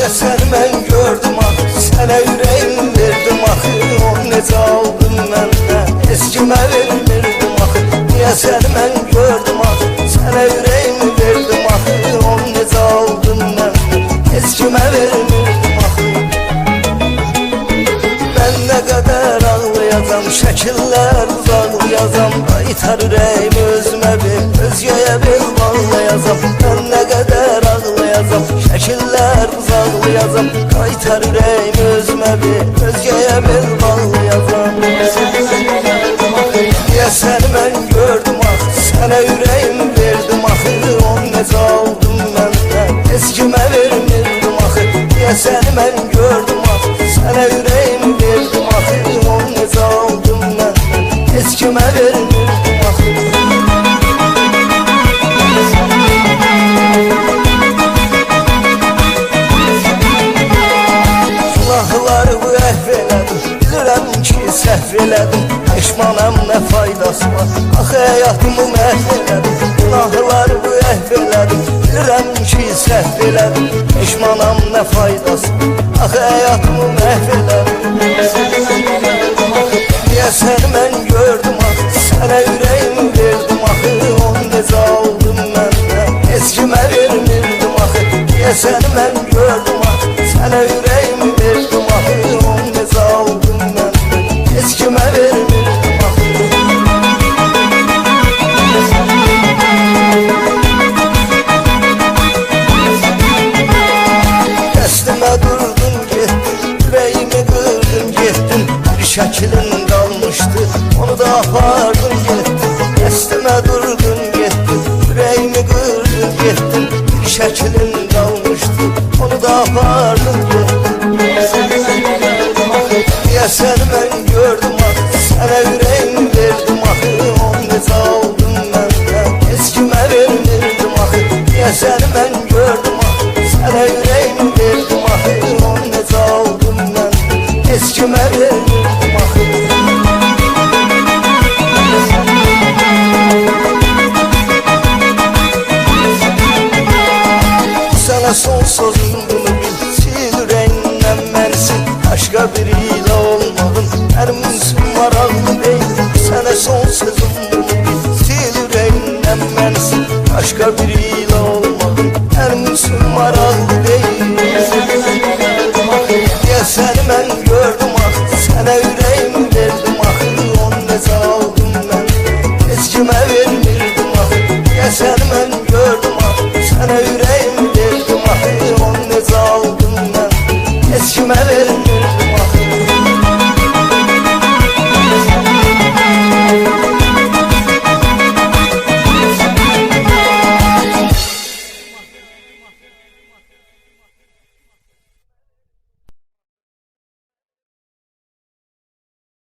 Deyəsən mən gördüm axı, sənə ürəyim verdim axı. O necə aldın məndən, heç kimə vermirdim axı. Deyəsən mən gördüm axı, sənə ürəyim verdim axı. O necə aldın məndən, heç kimə vermirdim axı. Mən nə qədər ağlayacam, şəkillər uzaqlayacam. Qaytar ürəyimi özümə ver, özgəyə bir bağlayacam. Mən nə qədər ağlayacam, şəkillər uzaqlayacam. Qaytar ürəyimi özümə ver, özgəyə bir bağlayacam. Deyəsən mən gördüm axı, sənə ürəyim verdim axı. O necə aldın məndən, heç kimə vermirdim axı. Deyəsən mən gördüm axı, sənə ürəyim verdim axı. O necə aldın məndən, heç kimə vermirdim axı. Günahlarımı əhv elədim, bilirəm ki səhv elədim. Peşmanam, nə faydası var, axı həyatımı məhv elədim. Günahlarımı əhv elədim, bilirəm ki səhv elədim. Peşmanam, nə faydası var, axı həyatımı məhv elədim. Deyəsən mən gördüm axı, sənə ürəyim verdim axı. O necə aldın məndən, heç kimə vermirdim axı. Deyəsən mən gördüm axı, sənə ürəyim verdim axı. O necə aldın məndən, heç kimə vermirdim axı. Dəstimə durdun getdin, ürəyimi qırdın getdin. Bir şəklin qalmışdı, onu da apardın getdin. Dəstimə durdun getdin, ürəyimi qırdın getdin. Bir şəklin qalmışdı, onu da apardın getdin. Deyəsən mən gördüm axı, sənə ürəyim verdim axı. O necə aldın məndən, heç kimə vermirdim axı. Deyəsən mən gördüm axı, sənə ürəyim verdim axı. O necə aldın məndən, heç kimə vermirdim axı. Sənə son sözüm bunu bil, sil ürəyindən məni sil. Başqa biriyle olmağın mənim üçün maraqlı deyil. Sənə son sözüm bunu bil, sil ürəyindən məni sil. Başqa biriyle